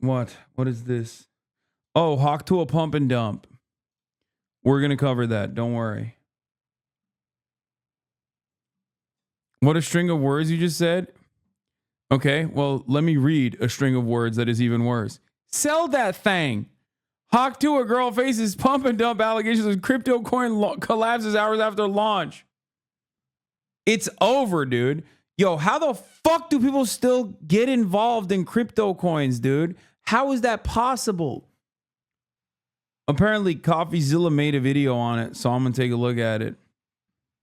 What? What is this? Oh, Hawk Tuah pump and dump. We're going to cover that. Don't worry. What a string of words you just said. Okay, well, let me read a string of words that is even worse. Sell that thing. Hawk Tuah girl faces pump and dump allegations of crypto coin collapses hours after launch. It's over, dude. Yo, how the fuck do people still get involved in crypto coins, dude? How is that possible? Apparently, Coffeezilla made a video on it, so I'm going to take a look at it.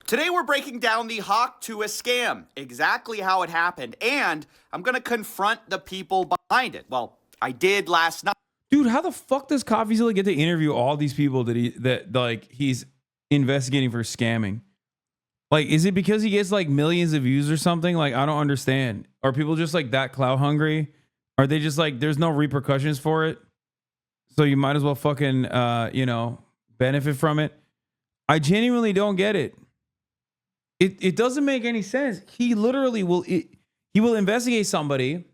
Today, we're breaking down the Hawk Tuah scam, exactly how it happened, and I'm going to confront the people behind it. Well, I did last night. Dude, how the fuck does Coffeezilla get to interview all these people that he's investigating for scamming? Like, is it because he gets like millions of views or something? Like, I don't understand. Are people just like that clout hungry? Are they just like, there's no repercussions for it, so you might as well fucking, benefit from it? I genuinely don't get it. It doesn't make any sense. He literally will investigate somebody,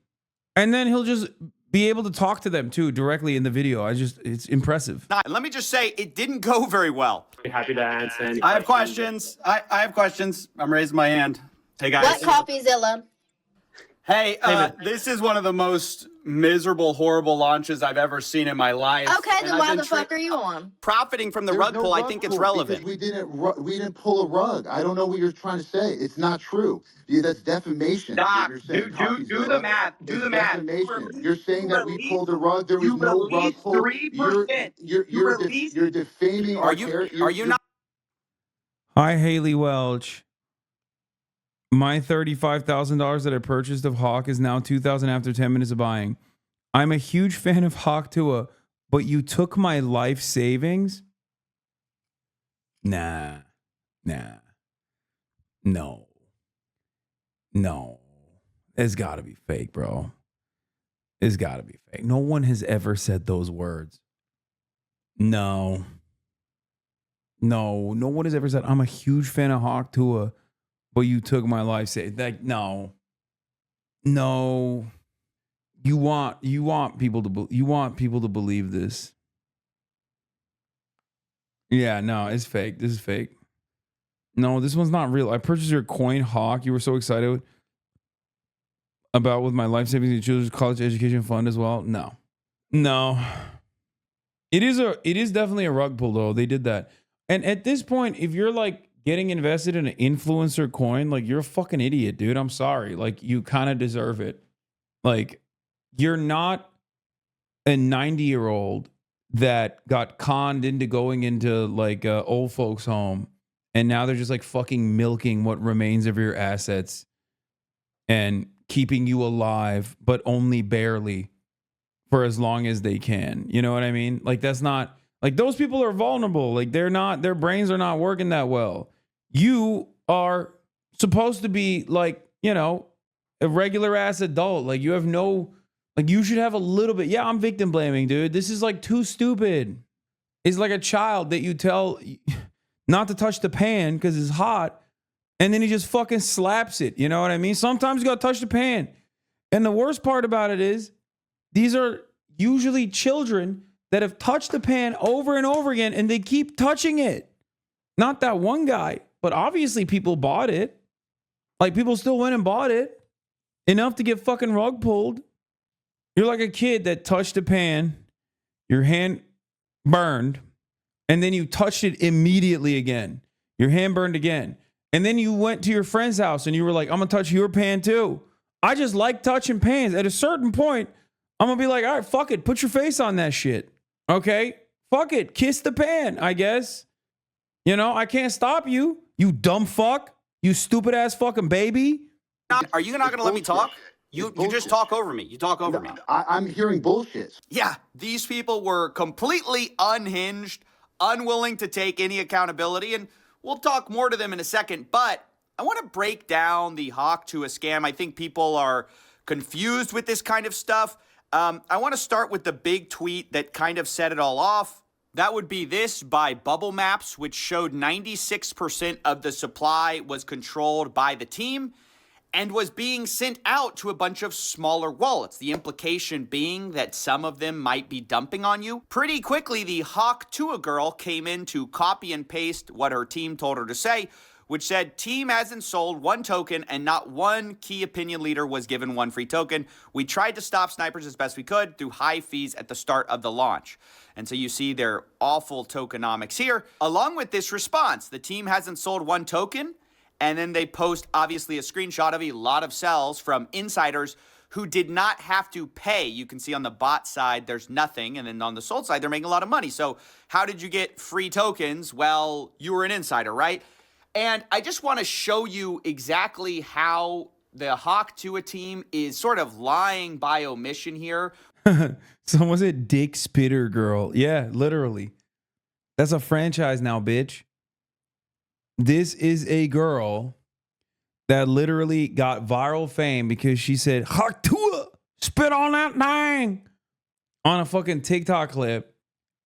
and then he'll just be able to talk to them too directly in the video. It's impressive. Let me just say, it didn't go very well. Happy to answer any I have questions. I have questions. I'm raising my hand. Hey guys. What Coffeezilla? Hey, this is one of the most miserable, horrible launches I've ever seen in my life. Okay, then why the fuck are you on? Profiting from the rug pull, I think it's relevant. We didn't pull a rug. I don't know what you're trying to say. It's not true. That's defamation. Stop. Do the math. Do the math. Defamation. You're saying that we pulled a rug. There was no rug pull. 3%. You're defaming our character. Are you not? Hi, Hailey Welch. My $35,000 that I purchased of Hawk is now $2,000 after 10 minutes of buying. I'm a huge fan of Hawk Tuah, but you took my life savings? Nah. No. It's got to be fake, bro. It's got to be fake. No one has ever said those words. No one has ever said, I'm a huge fan of Hawk Tuah, but you took my life savings. Like, no. You want people to believe this. Yeah, no, it's fake. This is fake. No, this one's not real. I purchased your coin, Hawk. You were so excited about with my life savings and children's college education fund as well. No. It is definitely a rug pull though. They did that. And at this point, if you're like getting invested in an influencer coin, like, you're a fucking idiot, dude. I'm sorry. Like, you kind of deserve it. Like, you're not a 90-year-old that got conned into going into like a old folks home, and now they're just like fucking milking what remains of your assets and keeping you alive, but only barely for as long as they can. You know what I mean? Like, that's not, like, those people are vulnerable. Like, their brains are not working that well. You are supposed to be like, a regular ass adult. Like, you have no, like, you should have a little bit. Yeah, I'm victim blaming, dude. This is like too stupid. It's like a child that you tell not to touch the pan because it's hot, and then he just fucking slaps it. You know what I mean? Sometimes you gotta touch the pan. And the worst part about it is, these are usually children that have touched the pan over and over again, and they keep touching it. Not that one guy, but obviously people bought it. Like, people still went and bought it enough to get fucking rug pulled. You're like a kid that touched a pan, your hand burned, and then you touched it immediately again. Your hand burned again. And then you went to your friend's house and you were like, I'm gonna touch your pan too. I just like touching pans. At a certain point, I'm gonna be like, all right, fuck it. Put your face on that shit. Okay? Fuck it. Kiss the pan, I guess. I can't stop you, you dumb fuck. You stupid ass fucking baby. Are you not going to let me talk? You just talk over me. You talk over me. I'm hearing bullshit. Yeah, these people were completely unhinged, unwilling to take any accountability, and we'll talk more to them in a second, but I want to break down the Hawk Tuah scam. I think people are confused with this kind of stuff. I want to start with the big tweet that kind of set it all off. That would be this by Bubble Maps, which showed 96% of the supply was controlled by the team. and was being sent out to a bunch of smaller wallets. The implication being that some of them might be dumping on you. Pretty quickly, the Hawk Tuah girl came in to copy and paste what her team told her to say, which said, team hasn't sold one token and not one key opinion leader was given one free token. We tried to stop snipers as best we could through high fees at the start of the launch. And so you see their awful tokenomics here. Along with this response, the team hasn't sold one token. And then they post, obviously, a screenshot of a lot of sells from insiders who did not have to pay. You can see on the bot side, there's nothing. And then on the sold side, they're making a lot of money. So how did you get free tokens? Well, you were an insider, right? And I just want to show you exactly how the Hawk Tuah team is sort of lying by omission here. Someone said Dick Spitter Girl. Yeah, literally. That's a franchise now, bitch. This is a girl that literally got viral fame because she said, Hawk Tuah, spit on that thing on a fucking TikTok clip.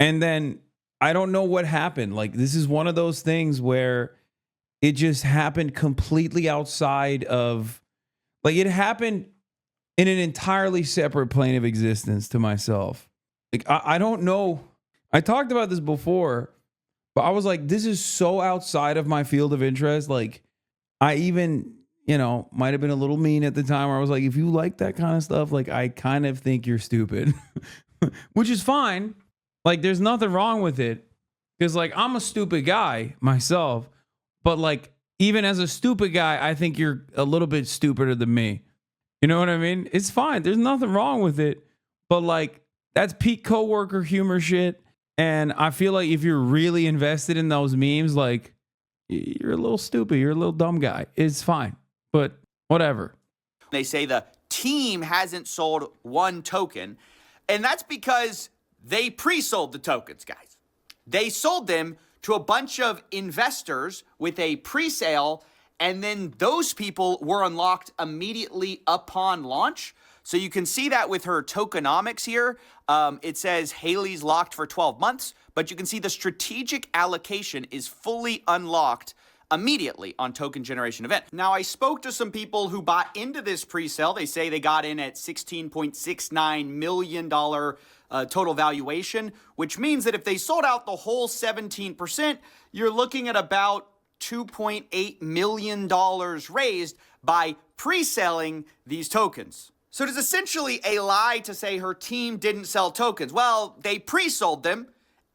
And then I don't know what happened. Like, this is one of those things where it just happened completely outside of, like, it happened in an entirely separate plane of existence to myself. Like, I don't know. I talked about this before. But I was like, this is so outside of my field of interest. Like, I even, might have been a little mean at the time where I was like, if you like that kind of stuff, like, I kind of think you're stupid, which is fine. Like, there's nothing wrong with it. Because, like, I'm a stupid guy myself. But, like, even as a stupid guy, I think you're a little bit stupider than me. You know what I mean? It's fine. There's nothing wrong with it. But, like, that's peak coworker humor shit. And I feel like if you're really invested in those memes, like, you're a little stupid. You're a little dumb guy. It's fine. But whatever. They say the team hasn't sold one token. And that's because they pre-sold the tokens, guys. They sold them to a bunch of investors with a pre-sale. And then those people were unlocked immediately upon launch. So you can see that with her tokenomics here. It says Hailey's locked for 12 months, but you can see the strategic allocation is fully unlocked immediately on token generation event. Now, I spoke to some people who bought into this pre-sale. They say they got in at $16.69 million total valuation, which means that if they sold out the whole 17%, you're looking at about $2.8 million raised by pre-selling these tokens. So it is essentially a lie to say her team didn't sell tokens. Well, they pre-sold them,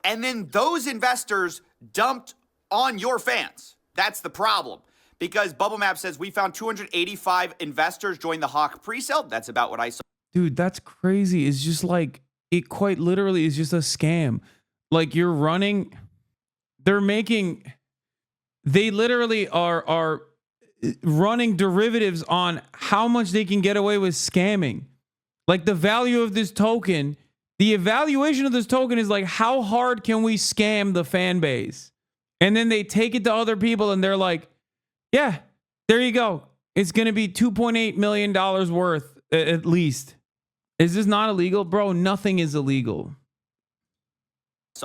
and then those investors dumped on your fans. That's the problem. Because Bubble Map says we found 285 investors join the Hawk pre-sale. That's about what I saw. Dude, that's crazy. It's just like, it quite literally is just a scam. Like, you're running, they literally are running derivatives on how much they can get away with scamming. Like, the value of this token, the evaluation of this token is like, how hard can we scam the fan base? And then they take it to other people and they're like, yeah, there you go. It's going to be $2.8 million worth at least. Is this not illegal? Bro, nothing is illegal.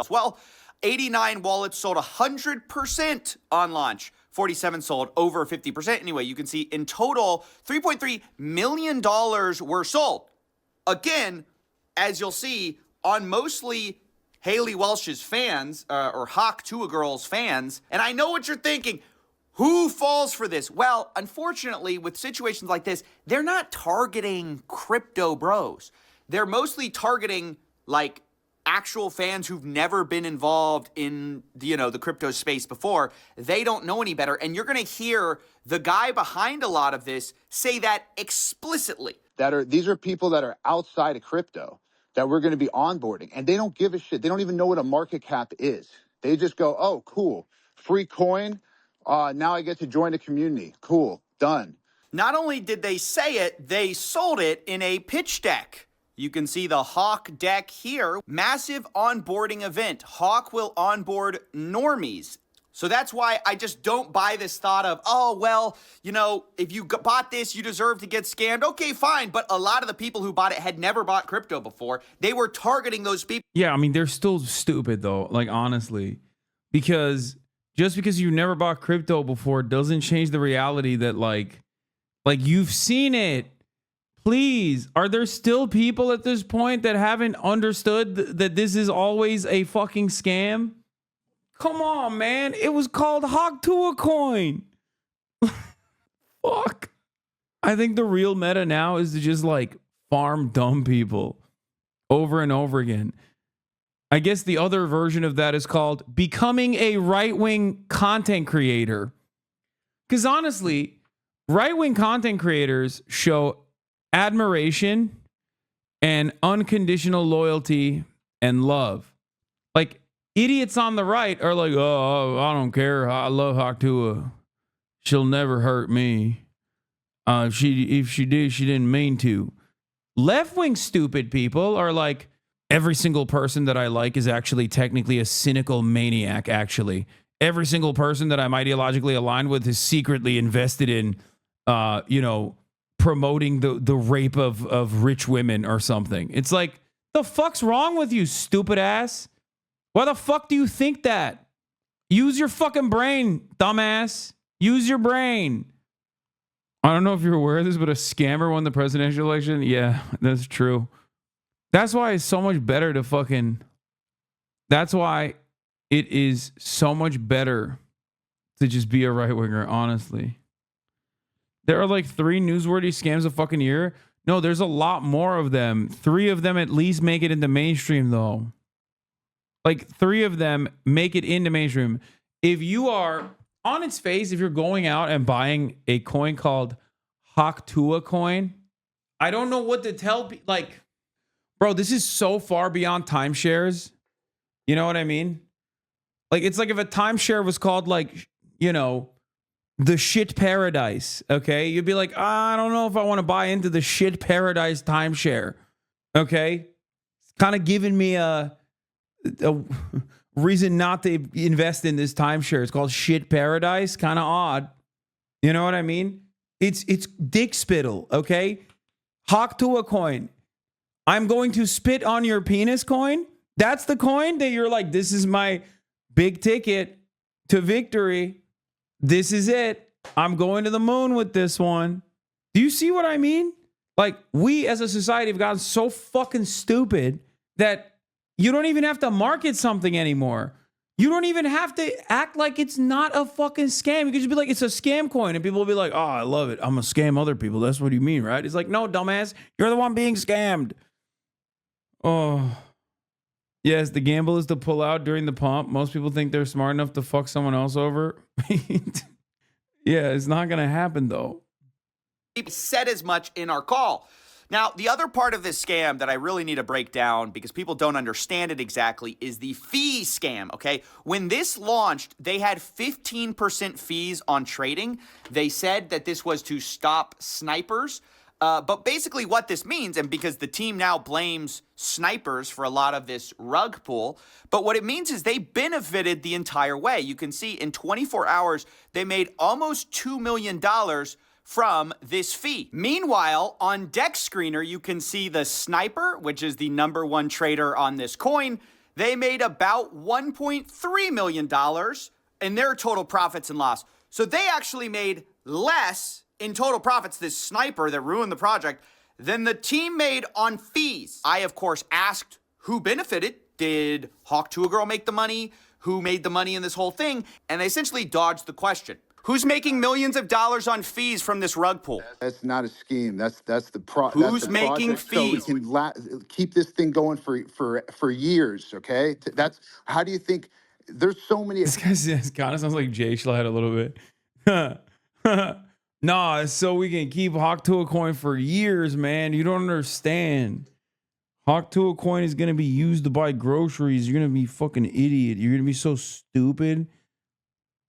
Well, 89 wallets sold 100% on launch. 47 sold over 50%. Anyway, you can see in total, $3.3 million were sold. Again, as you'll see, on mostly Hailey Welch's fans, or Hawk Tuah girls fans. And I know what you're thinking. Who falls for this? Well, unfortunately, with situations like this, they're not targeting crypto bros. They're mostly targeting, like, actual fans who've never been involved in, the crypto space before. They don't know any better. And you're going to hear the guy behind a lot of this say that explicitly. These are people that are outside of crypto that we're going to be onboarding, and they don't give a shit. They don't even know what a market cap is. They just go, oh, cool, free coin. Now I get to join a community. Cool, done. Not only did they say it, they sold it in a pitch deck. You can see the Hawk deck here. Massive onboarding event. Hawk will onboard normies. So that's why I just don't buy this thought of, oh, well, if you bought this, you deserve to get scammed. Okay, fine. But a lot of the people who bought it had never bought crypto before. They were targeting those people. Yeah, I mean, they're still stupid, though, like, honestly. Because just because you never bought crypto before doesn't change the reality that, like, Like, you've seen it. Please, are there still people at this point that haven't understood that this is always a fucking scam? Come on, man. It was called Hawk Tuah coin. Fuck. I think the real meta now is to just like farm dumb people over and over again. I guess the other version of that is called becoming a right-wing content creator. Because honestly, right-wing content creators show admiration and unconditional loyalty and love. Like, idiots on the right are like, oh, I don't care. I love Hawk Tuah. She'll never hurt me. If she did, she didn't mean to. Left-wing stupid people are like, every single person that I like is actually technically a cynical maniac, actually. Every single person that I'm ideologically aligned with is secretly invested in, promoting the rape of rich women or something. It's like, the fuck's wrong with you, stupid ass? Why the fuck do you think that? Use your fucking brain, dumbass. Use your brain. I don't know if you're aware of this, but a scammer won the presidential election. Yeah, that's true. That's why it's so much better to fucking... That's why it is so much better to just be a right-winger, honestly. There are like 3 newsworthy scams a fucking year. No, there's a lot more of them. 3 of them at least make it into mainstream, though. Like, 3 of them make it into mainstream. If you are, on its face, if you're going out and buying a coin called Hawk Tuah coin, I don't know what to tell people. Like, bro, this is so far beyond timeshares. You know what I mean? Like, it's like if a timeshare was called, like, the shit paradise, okay? You'd be like, I don't know if I want to buy into the shit paradise timeshare, okay? It's kind of giving me a reason not to invest in this timeshare. It's called shit paradise. Kind of odd. You know what I mean? It's dick spittle, okay? Hawk Tuah coin. I'm going to spit on your penis coin. That's the coin that you're like, this is my big ticket to victory. This is it. I'm going to the moon with this one. Do you see what I mean? Like, we as a society have gotten so fucking stupid that you don't even have to market something anymore. You don't even have to act like it's not a fucking scam. You can just be like, it's a scam coin. And people will be like, oh, I love it. I'm going to scam other people. That's what you mean, right? It's like, no, dumbass. You're the one being scammed. Oh. Yes, the gamble is to pull out during the pump. Most people think they're smart enough to fuck someone else over. Yeah, it's not going to happen, though. Said as much in our call. Now, the other part of this scam that I really need to break down because people don't understand it exactly is the fee scam, okay? When this launched, they had 15% fees on trading. They said that this was to stop snipers. But basically what this means, and because the team now blames snipers for a lot of this rug pull, but what it means is they benefited the entire way. You can see in 24 hours, they made almost $2 million from this fee. Meanwhile, on Dex Screener, you can see the sniper, which is the #1 trader on this coin. They made about $1.3 million in their total profits and loss. So they actually made less in total profits, this sniper that ruined the project, than the team made on fees. I, of course, asked who benefited. Did Hawk Tuah Girl make the money? Who made the money in this whole thing? And they essentially dodged the question. Who's making millions of dollars on fees from this rug pull? That's not a scheme. That's the Who's making fees? So we can keep this thing going for years. Okay, that's how do you think? There's so many. This guy kind of sounds like Jay Schlatt a little bit. Nah, so we can keep Hawk Tuah coin for years, man. You don't understand. Hawk Tuah coin is gonna be used to buy groceries. You're gonna be fucking idiot. You're gonna be so stupid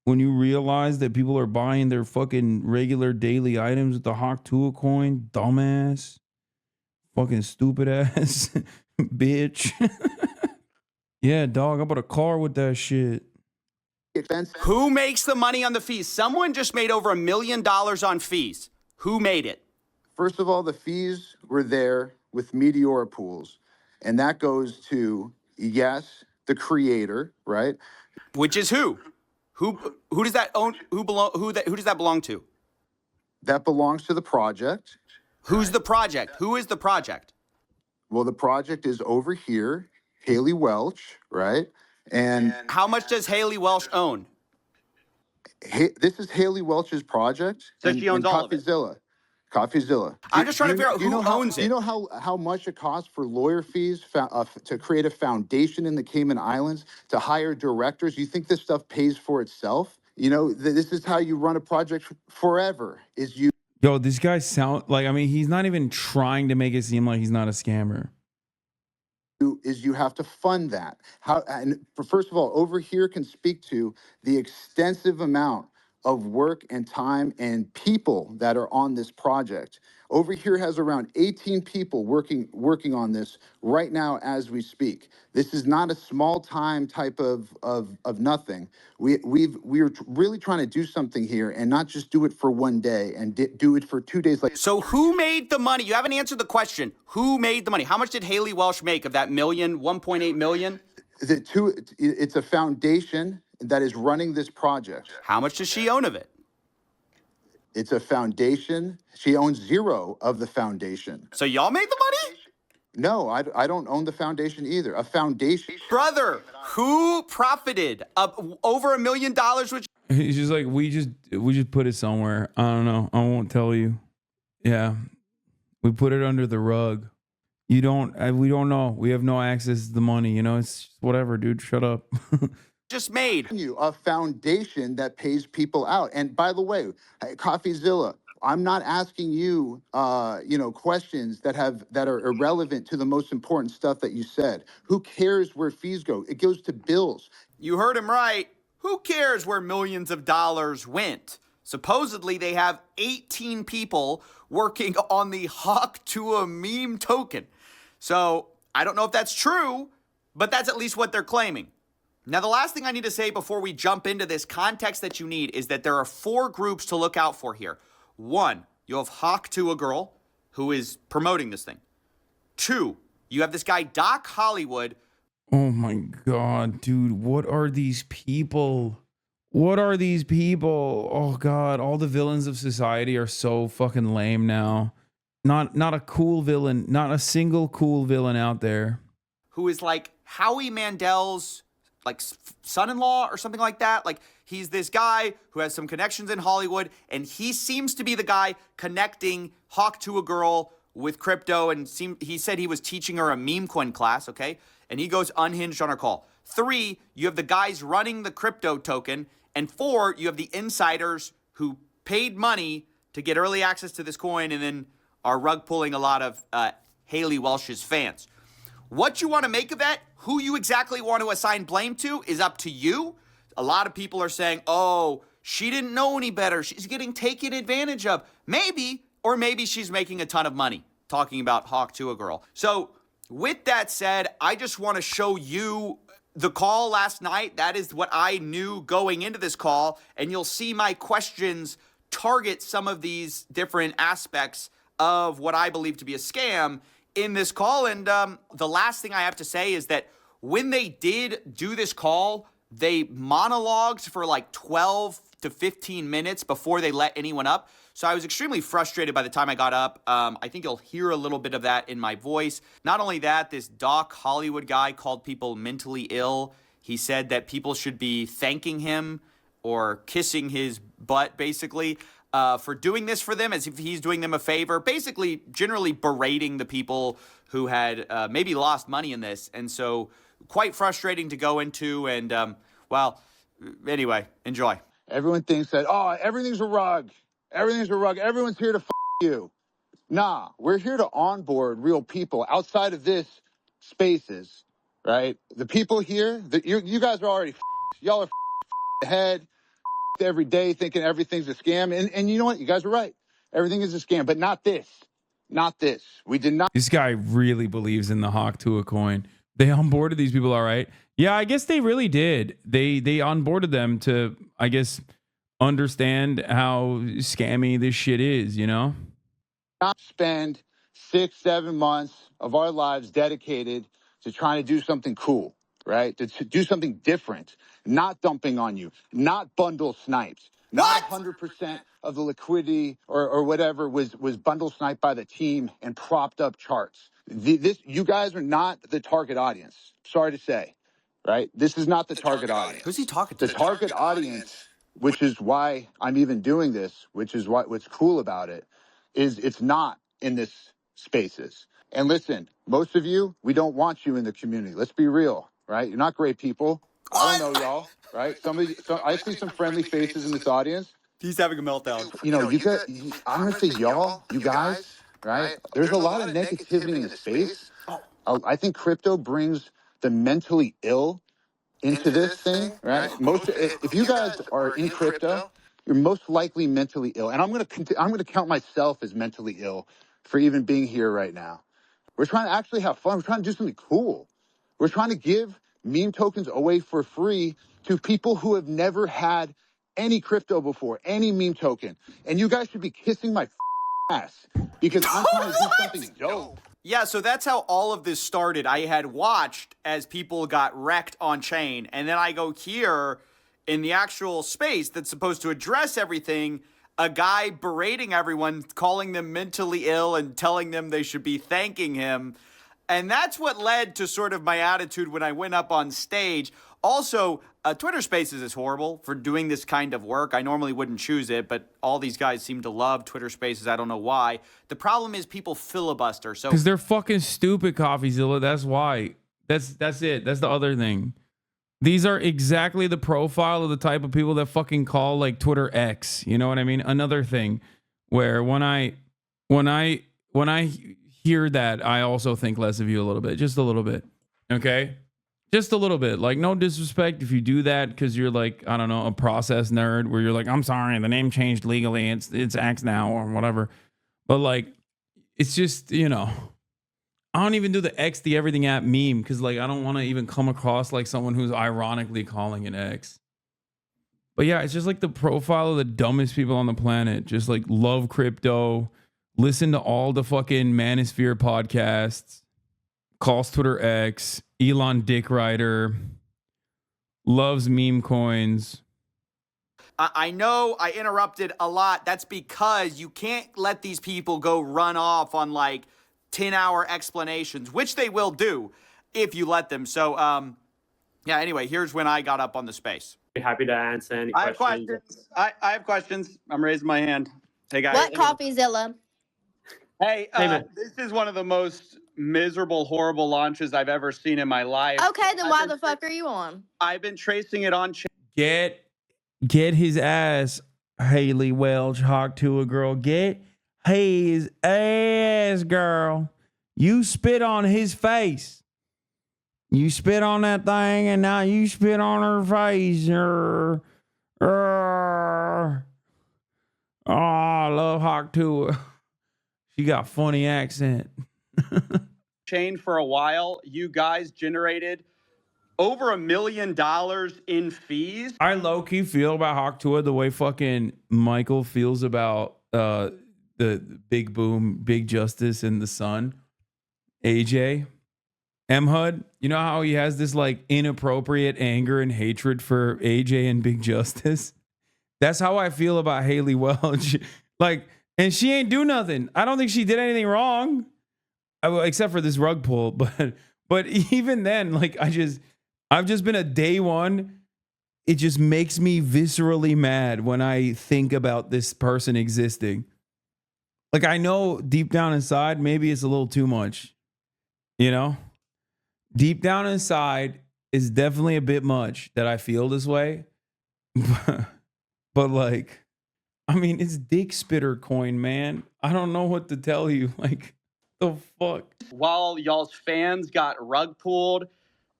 when you realize that people are buying their fucking regular daily items with the Hawk Tuah coin. Dumbass. Fucking stupid ass. Bitch. Yeah, dog, I bought a car with that shit. Expensive. Who makes the money on the fees? Someone just made over $1 million on fees. Who made it? First of all, the fees were there with Meteora pools, and that goes to, yes, the creator, right? Which is who? Who does that own? Who does that belong to? That belongs to the project. Who's the project? Who is the project? Well, the project is over here, Hailey Welch, right? And How much does Hailey Welch own? This is Hailey Welch's project. So she owns all of it. Coffeezilla. I'm just trying to figure out who owns Do you it. know how much it costs for lawyer fees to create a foundation in the Cayman Islands, to hire directors? You think this stuff pays for itself? You know, this is how you run a project forever, is you Yo, this guy sound like, I mean, he's not even trying to make it seem like he's not a scammer. you have to fund that. First of all, over here can speak to the extensive amount of work and time and people that are on this project. Over here has around 18 people working on this right now as we speak. This is not a small time type of nothing. We're really trying to do something here and not just do it for one day and do it for 2 days. So who made the money? You haven't answered the question. Who made the money? How much did Hailey Welch make of that million, 1.8 million? It's a foundation that is running this project. How much does she own of it? It's a foundation. She owns zero of the foundation. So y'all made the money? No, I don't own the foundation either. A foundation. Brother, who profited over $1 million? Which He's just like, we just put it somewhere. I don't know. I won't tell you. Yeah. We put it under the rug. We don't know. We have no access to the money. You know, it's whatever, dude. Shut up. just made. A foundation that pays people out. And by the way, Coffeezilla, I'm not asking you, questions that are irrelevant to the most important stuff that you said. Who cares where fees go? It goes to bills. You heard him right. Who cares where millions of dollars went? Supposedly, they have 18 people working on the Hawk Tuah meme token. So I don't know if that's true, but that's at least what they're claiming. Now, the last thing I need to say before we jump into this context that you need is that there are 4 groups to look out for here. 1, you have Hawk Tuah girl, who is promoting this thing. 2, you have this guy, Doc Hollywood. Oh my God, dude. What are these people? What are these people? Oh God, all the villains of society are so fucking lame now. Not a cool villain, not a single cool villain out there. Who is like Howie Mandel's like son-in-law or something like that. Like he's this guy who has some connections in Hollywood, and he seems to be the guy connecting Hawk Tuah girl with crypto, and he said he was teaching her a meme coin class, okay? And he goes unhinged on her call. 3, you have the guys running the crypto token, and 4, you have the insiders who paid money to get early access to this coin and then are rug pulling a lot of Hailey Welch's fans. What you want to make of that, who you exactly want to assign blame to, is up to you. A lot of people are saying, oh, she didn't know any better. She's getting taken advantage of. Maybe, or maybe she's making a ton of money, talking about Hawk Tuah girl. So with that said, I just want to show you the call last night. That is what I knew going into this call. And you'll see my questions target some of these different aspects of what I believe to be a scam in this call. And the last thing I have to say is that when they did do this call, they monologued for like 12 to 15 minutes before they let anyone up. So I was extremely frustrated by the time I got up. I think you'll hear a little bit of that in my voice. Not only that, this Doc Hollywood guy called people mentally ill. He said that people should be thanking him or kissing his butt, basically, for doing this for them, as if he's doing them a favor. Basically, generally berating the people who had maybe lost money in this. And so quite frustrating to go into. And, anyway, enjoy. Everyone thinks that, oh, everything's a rug. Everything's a rug. Everyone's here to you. Nah, we're here to onboard real people outside of this spaces, right? The people here, you guys are already y'all are ahead every day thinking everything's a scam. And you know what? You guys are right. Everything is a scam, but not this. Not this. We did not. This guy really believes in the Hawk Tuah coin. They onboarded these people, all right. Yeah, I guess they really did. They onboarded them to, I guess, understand how scammy this shit is, you know? Not spend 6-7 months of our lives dedicated to trying to do something cool, right? To do something different, not dumping on you, not bundle snipes, Not 100% of the liquidity or whatever was bundle sniped by the team and propped up charts. You guys are not the target audience. Sorry to say, right? This is not the target audience. Who's he talking to? The target audience, which is why I'm even doing this, which is what's cool about it, is it's not in this spaces. And listen, most of you, we don't want you in the community. Let's be real, right? You're not great people. I don't know y'all, right? I see some friendly faces in this audience. He's having a meltdown. You know, I'm gonna say y'all, you guys, right? There's a lot of negativity in the space. I think crypto brings the mentally ill into this thing, right? If you guys are in crypto, you're most likely mentally ill, and I'm gonna count myself as mentally ill for even being here right now. We're trying to actually have fun. We're trying to do something cool. We're trying to give meme tokens away for free to people who have never had any crypto before, any meme token, and you guys should be kissing my ass because I'm trying to do something dope. Yeah, so that's how all of this started. I had watched as people got wrecked on chain, and then I go here in the actual space that's supposed to address everything, a guy berating everyone, calling them mentally ill and telling them they should be thanking him. And that's what led to sort of my attitude when I went up on stage. Also, Twitter Spaces is horrible for doing this kind of work. I normally wouldn't choose it, but all these guys seem to love Twitter Spaces. I don't know why. The problem is people filibuster. So Because they're fucking stupid, Coffeezilla. That's why. That's it. That's the other thing. These are exactly the profile of the type of people that fucking call like Twitter X. You know what I mean? Another thing where when I hear that, I also think less of you a little bit, just a little bit. Okay? Just a little bit. Like, no disrespect if you do that because you're like, I don't know, a process nerd where you're like, I'm sorry, the name changed legally. It's X now or whatever. But like, it's just, you know, I don't even do the X the everything app meme because like I don't want to even come across like someone who's ironically calling it X. But yeah, it's just like the profile of the dumbest people on the planet. Just like love crypto, listen to all the fucking Manosphere podcasts, calls Twitter X, Elon Dick Rider, loves meme coins. I know I interrupted a lot. That's because you can't let these people go run off on like 10-hour explanations, which they will do if you let them. So, yeah, anyway, here's when I got up on the space. Happy to answer any I questions. have questions. I have questions. I'm raising my hand. Hey, guys. What Coffeezilla? Hey, man. this is one of the most miserable, horrible launches I've ever seen in my life. Okay, then why the fuck are you on? I've been tracing it on chain. Get his ass, Hailey Welch, Hawk Tuah girl. Get his ass, girl. You spit on his face. You spit on that thing, and now you spit on her face. Oh, I love Hawk Tuah. She got funny accent. Chain for a while. You guys generated over $1 million in fees. I low-key feel about Hawk Tuah the way fucking Michael feels about the Big Boom, Big Justice, and the Sun. AJ. M-Hud. You know how he has this like inappropriate anger and hatred for AJ and Big Justice? That's how I feel about Hailey Welch. Like, and she ain't do nothing. I don't think she did anything wrong. Except for this rug pull. But even then, like I've just been a day one. It just makes me viscerally mad when I think about this person existing. Like I know deep down inside, maybe it's a little too much, you know? Deep down inside is definitely a bit much that I feel this way. But like, I mean, it's Dick Spitter coin, man. I don't know what to tell you. Like, the fuck? While y'all's fans got rug pulled,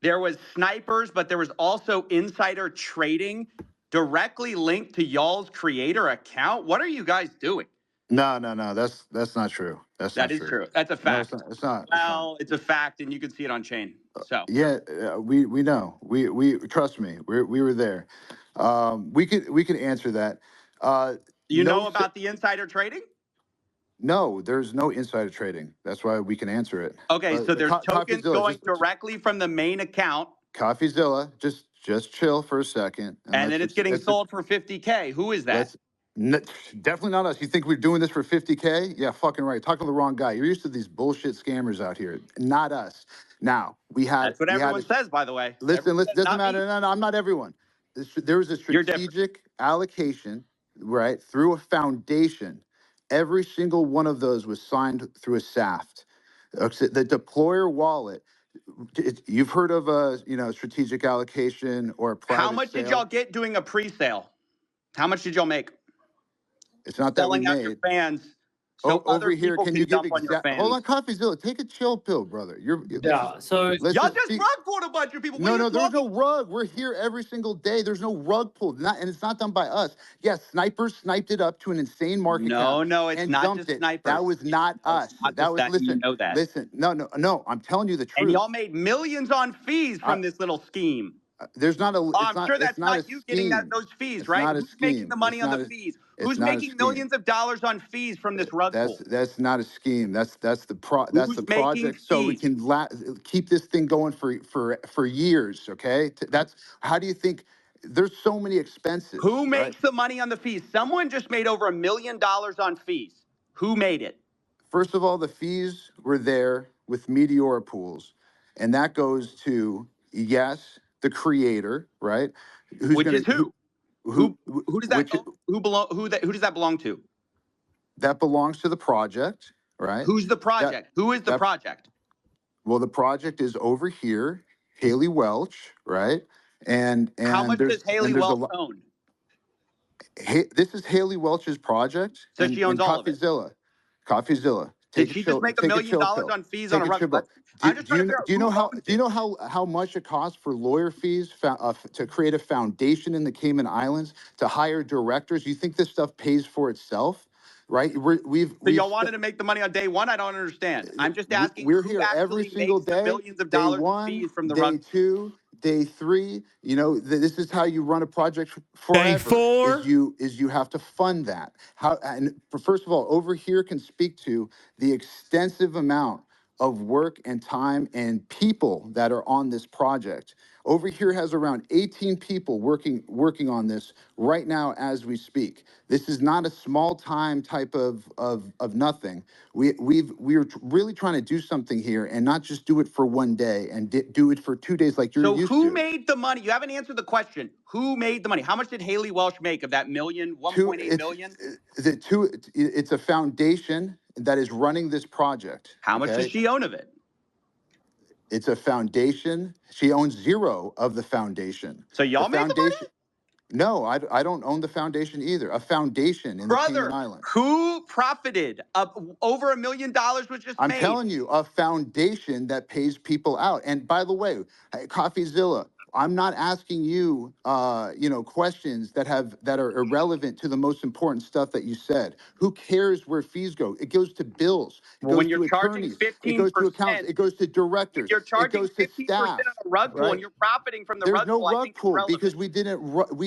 there was snipers, but there was also insider trading directly linked to y'all's creator account. What are you guys doing? No. That's not true. That is true. That's a fact. No, it's not. Well, it's a fact, and you can see it on chain. So Yeah, we know. We trust me. We were there. We could answer that. you No know about the insider trading? No, there's no insider trading. That's why we can answer it. Okay, so there's tokens Coffeezilla, going just- directly from the main account Coffeezilla, just chill for a second. And then it's getting sold for 50K. Who is that? Definitely not us. You think we're doing this for 50K? Yeah, fucking right. Talking to the wrong guy. You're used to these bullshit scammers out here. Not us. Now, That's what everyone says, by the way. Listen, Everyone says, doesn't not me. matter. No, I'm not everyone. There was a You're different. strategic allocation, right, through a foundation. Every single one of those was signed through a SAFT. The deployer wallet, you've heard of a strategic allocation or a private How much did sale. y'all get doing a pre-sale? How much did y'all make? It's not that we Selling out made. your fans. So Over other here, people can you give dump on your fans. Hold on, Coffeezilla, take a chill pill, brother. Yeah, so let's Y'all just just speak- rug pulled a bunch of people. What No, are you there's talking- no rug. We're here every single day. There's no rug pulled, and it's not done by us. Yes, snipers sniped it up to an insane market cap. No, it's and not dumped just it. snipers. That was not us. not That just was that, and you know that. Listen, no. I'm telling you the truth. And y'all made millions on fees from this little scheme. There's not a. I'm sure that's not you getting those fees, It's right? not a Who's making scheme. the money It's on not the a- fees? it's Who's not a making scheme. millions of dollars on fees from this rug pull? That's not a scheme. That's the Who's making project. So we fees? can keep this thing going for years. Okay. That's how do you think? There's so many expenses. Who makes right? the money on the fees? Someone just made over $1 million on fees. Who made it? First of all, the fees were there with Meteora pools, and that goes to the creator, right? Which is who? Who does that? which- Who does that belong to? that belongs to the project, right? Who's the project? Who is the that- project? Well, the project is over here, Hailey Welch, right? And How much there's- does Hailey and there's a Welch lo- own? This is Haley Welch's project. So she owns all of it. Coffeezilla. Did she just make $1 million on fees on a rug? I'm just trying to figure out Do you know who how? owns Do you know how much it costs for lawyer fees to create a foundation in the Cayman Islands to hire directors? You think this stuff pays for itself, right? So y'all wanted to make the money on day one? I don't understand. I'm just asking. We're who here every actually single makes the day. millions of Day dollars in one, fees from the day rug. two, day three. This is how you run a project forever. Day four. Is you have to fund that. First of all, over here can speak to the extensive amount of work and time and people that are on this project. Over here has around 18 people working on this right now as we speak. This is not a small time type of nothing. We're really trying to do something here and not just do it for one day and do it for 2 days like you're So used to. who made the money? You haven't answered the question. Who made the money? How much did Hailey Welch make of that million, 1.8 million? It's a foundation that is running this project. How much okay? does she own of it? It's a foundation. She owns zero of the foundation. So y'all made the money? No, I don't own the foundation either. A foundation in the Cayman Islands. Who profited? Over $1 million was just I'm made. telling you, a foundation that pays people out. And by the way, Coffeezilla, I'm not asking you, questions that are irrelevant to the most important stuff that you said. Who cares where fees go? It goes to bills. It goes when to you're charging attorneys. 15%, it goes to accounts. It goes to directors. You're charging it goes 15% to staff. on a rug pull, right? and you're profiting from the There's rug no pull. I rug think it's pull relevant. because we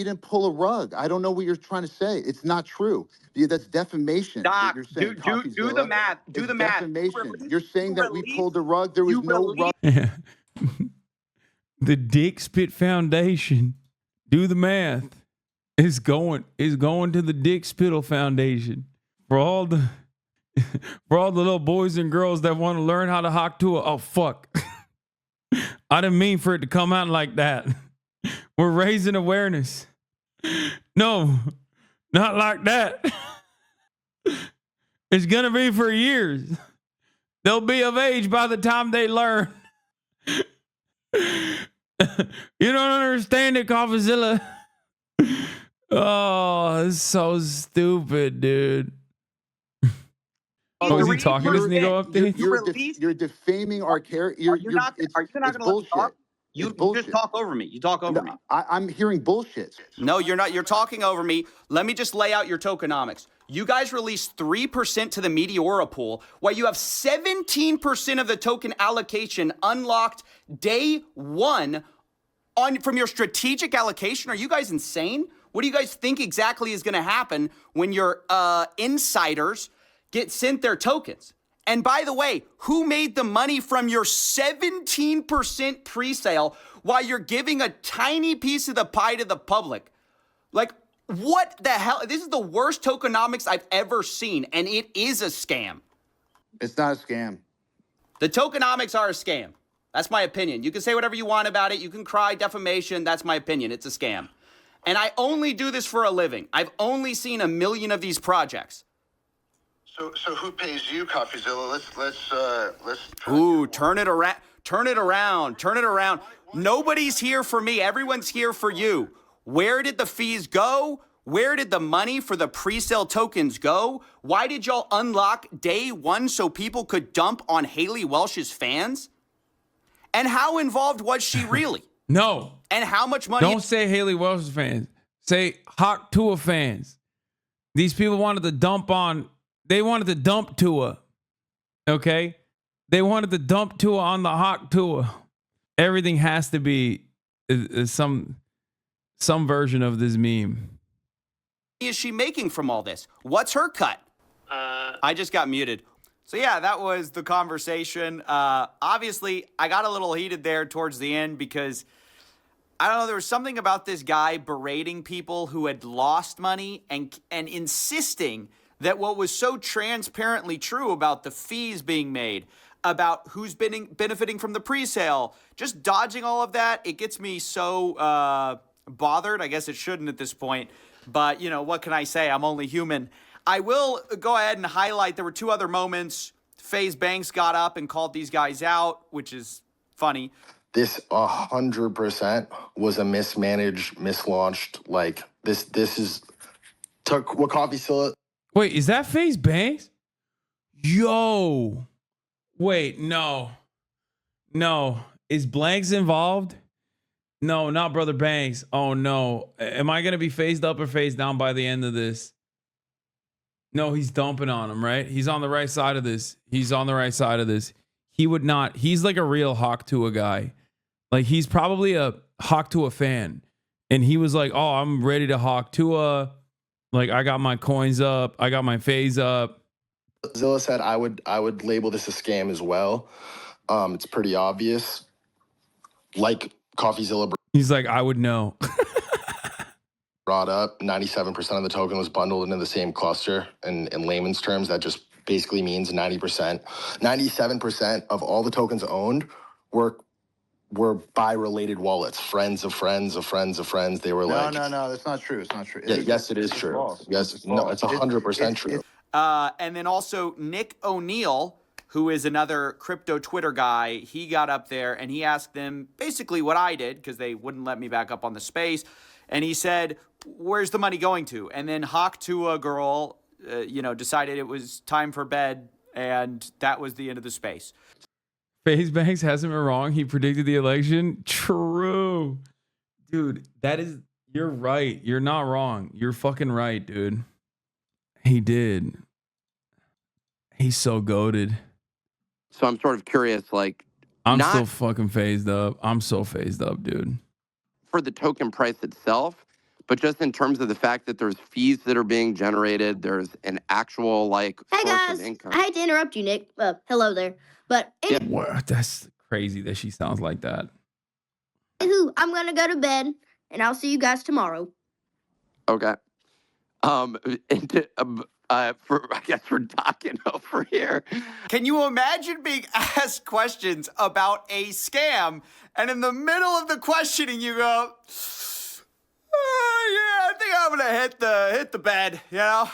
didn't pull a rug. I don't know what you're trying to say. It's not true. That's defamation. what Doc, you're saying, do the Coffeezilla. math. Do It's the math. defamation. You're saying that we pulled a rug. There was you no released- rug. The Dick Spit Foundation. Do the math. It's going to the Dick Spittle Foundation for all the little boys and girls that want to learn how to Hawk Tuah. Oh fuck. I didn't mean for it to come out like that. We're raising awareness. No, not like that. It's gonna be for years. They'll be of age by the time they learn. You don't understand it, Coffeezilla. Oh, it's so stupid, dude. Oh, is he talking? Doesn't he go up there? You're defaming our character. Are you not going to let me talk? You bullshit. just talk over me. You talk over me. I'm hearing bullshit. No, you're not. You're talking over me. Let me just lay out your tokenomics. You guys released 3% to the Meteora pool, while you have 17% of the token allocation unlocked day one from your strategic allocation. Are you guys insane? What do you guys think exactly is going to happen when your insiders get sent their tokens? And by the way, who made the money from your 17% pre-sale while you're giving a tiny piece of the pie to the public? Like, what the hell? This is the worst tokenomics I've ever seen, and it is a scam. It's not a scam. The tokenomics are a scam. That's my opinion. You can say whatever you want about it. You can cry defamation. That's my opinion. It's a scam. And I only do this for a living. I've only seen 1 million of these projects. So who pays you, Coffeezilla? Let's. Ooh, turn it around. Turn it around. Turn it around. Nobody's here for me. Everyone's here for you. Where did the fees go? Where did the money for the pre-sale tokens go? Why did y'all unlock day one so people could dump on Hailey Welch's fans? And how involved was she really? No. And how much money? Don't say Hailey Welch fans. Say Hawk Tuah fans. These people wanted to dump on. They wanted to dump Tuah. Okay? They wanted to dump Tuah on the Hawk Tuah. Everything has to be some version of this meme. Is she making from all this? What's her cut? I just got muted. So yeah, that was the conversation. Obviously, I got a little heated there towards the end because I don't know, there was something about this guy berating people who had lost money and insisting that what was so transparently true about the fees being made, about who's benefiting from the pre-sale, just dodging all of that, it gets me so bothered. I guess it shouldn't at this point, but you know, what can I say? I'm only human. I will go ahead and highlight there were 2 other moments. FaZe Banks got up and called these guys out, which is funny. This 100% was a mismanaged, mislaunched. Like this is took what Coffeezilla. Wait, is that FaZe Banks? Yo. Wait, no. Is Blanks involved? No, not Brother Banks. Oh no. Am I gonna be phased up or phased down by the end of this? No, he's dumping on him, right? He's on the right side of this. He would not. He's like a real Hawk Tuah guy. Like he's probably a Hawk Tuah fan. And he was like, oh, I'm ready to Hawk Tuah. Like I got my coins up. I got my phase up. Zilla said I would label this a scam as well. It's pretty obvious. Like Coffeezilla He's like, I would know. brought up, 97% of the token was bundled into the same cluster. And in layman's terms, that just basically means 90%. 97% of all the tokens owned were by related wallets, friends of friends of friends of friends. They were No, that's not true. It's not true. Yeah, yes, it is It's true. false. Yes, no, it's 100% true. And then also Nick O'Neill, who is another crypto Twitter guy, he got up there and he asked them basically what I did because they wouldn't let me back up on the space. And he said, where's the money going to? And then Hawk Tuah girl, decided it was time for bed. And that was the end of the space. FaZe Banks hasn't been wrong. He predicted the election. True. Dude, you're right. You're not wrong. You're fucking right, dude. He did. He's so goated. So I'm sort of curious, like, I'm still fucking phased up. I'm so phased up, dude. For the token price itself, but just in terms of the fact that there's fees that are being generated, there's an actual Hey source guys, of income. I hate to interrupt you, Nick. Hello there. But What? That's crazy that she sounds like that. anywho, I'm gonna go to bed, and I'll see you guys tomorrow. Okay. I guess we're talking over here. Can you imagine being asked questions about a scam and in the middle of the questioning you go, oh, yeah, I think I'm gonna hit the bed, you know?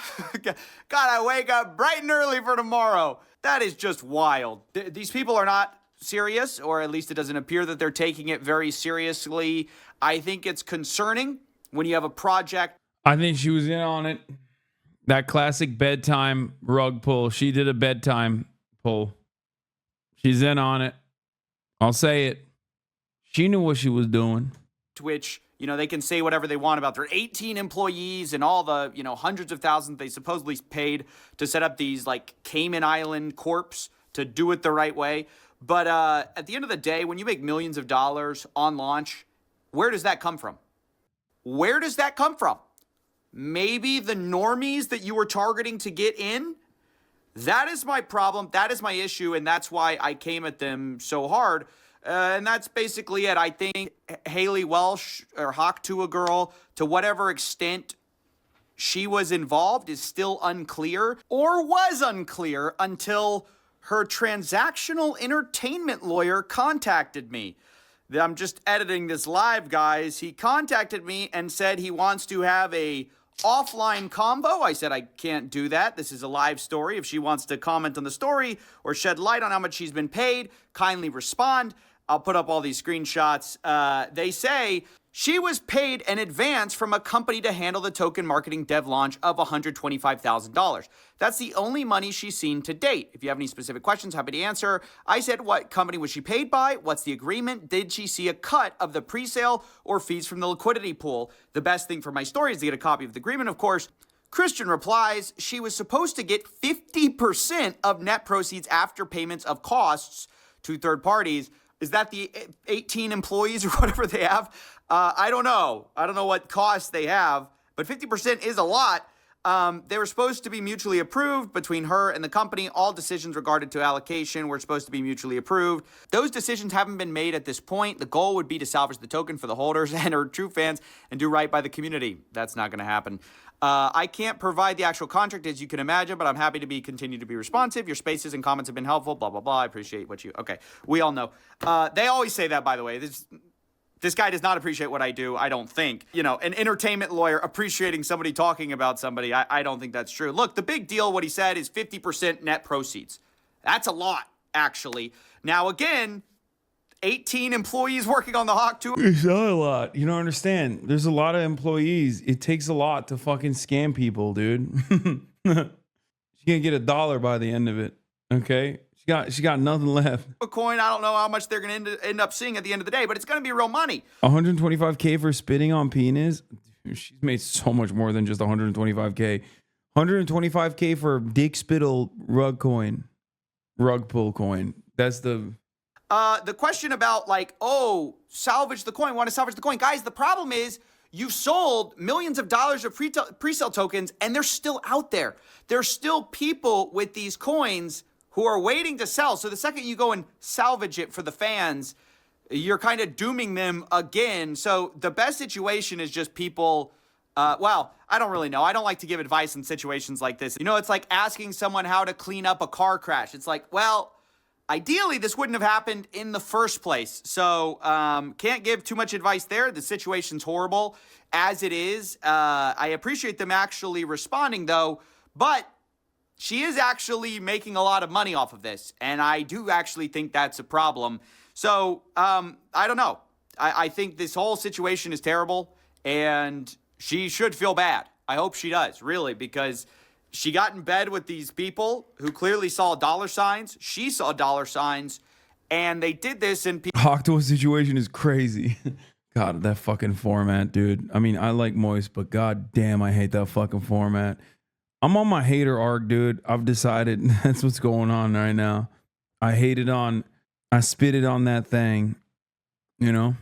Gotta wake up bright and early for tomorrow. That is just wild. These people are not serious, or at least it doesn't appear that they're taking it very seriously. I think it's concerning when you have a project. I think she was in on it. That classic bedtime rug pull. She did a bedtime pull. She's in on it. I'll say it. She knew what she was doing. Which, they can say whatever they want about their 18 employees and all the, hundreds of thousands they supposedly paid to set up these like Cayman Island corps to do it the right way. But at the end of the day, when you make millions of dollars on launch, where does that come from? Where does that come from? Maybe the normies that you were targeting to get in? That is my problem. That is my issue. And that's why I came at them so hard. And that's basically it. I think Hailey Welch or Hawk Tuah girl, to whatever extent she was involved, is still unclear, or was unclear until her transactional entertainment lawyer contacted me. I'm just editing this live, guys. He contacted me and said he wants to have a offline convo. I said I can't do that. This is a live story. If she wants to comment on the story or shed light on how much she's been paid, kindly respond. I'll put up all these screenshots. They say she was paid an advance from a company to handle the token marketing dev launch of $125,000. That's the only money she's seen to date. If you have any specific questions, happy to answer. I said, what company was she paid by? What's the agreement? Did she see a cut of the pre-sale or fees from the liquidity pool? The best thing for my story is to get a copy of the agreement, of course. Christian replies, she was supposed to get 50% of net proceeds after payments of costs to third parties. Is that the 18 employees or whatever they have? I don't know. I don't know what costs they have, but 50% is a lot. They were supposed to be mutually approved between her and the company. All decisions regarding to allocation were supposed to be mutually approved. Those decisions haven't been made at this point. The goal would be to salvage the token for the holders and her true fans and do right by the community. That's not going to happen. I can't provide the actual contract, as you can imagine, but I'm happy to continue to be responsive. Your spaces and comments have been helpful, blah, blah, blah. I appreciate what you... Okay, we all know. They always say that, by the way. This guy does not appreciate what I do, I don't think. You know, an entertainment lawyer appreciating somebody talking about somebody, I don't think that's true. Look, the big deal, what he said, is 50% net proceeds. That's a lot, actually. Now, again, 18 employees working on the Hawk Tuah. It's not a lot. You don't understand. There's a lot of employees. It takes a lot to fucking scam people, dude. She can't get $1 by the end of it. Okay? She got nothing left. A coin, I don't know how much they're going to end up seeing at the end of the day, but it's going to be real money. 125K for spitting on penis. Dude, she's made so much more than just 125K. 125K for dick spittle rug pull coin. That's the question about like, oh, salvage the coin. Want to salvage the coin. Guys, the problem is you've sold millions of dollars of pre-sale tokens and they're still out there. There's still people with these coins who are waiting to sell. So the second you go and salvage it for the fans, you're kind of dooming them again. So the best situation is just people, well, I don't really know. I don't like to give advice in situations like this. You know, it's like asking someone how to clean up a car crash. It's like, well, ideally this wouldn't have happened in the first place. So can't give too much advice there. The situation's horrible as it is. I appreciate them actually responding though, but she is actually making a lot of money off of this, and I do actually think that's a problem. So, I don't know. I think this whole situation is terrible, and she should feel bad. I hope she does, really, because she got in bed with these people who clearly saw dollar signs. She saw dollar signs, and they did this in... Hawk Tuah situation is crazy. God, that fucking format, dude. I mean, I like Moist, but god damn, I hate that fucking format. I'm on my hater arc, dude. I've decided that's what's going on right now. I spit it on that thing, you know?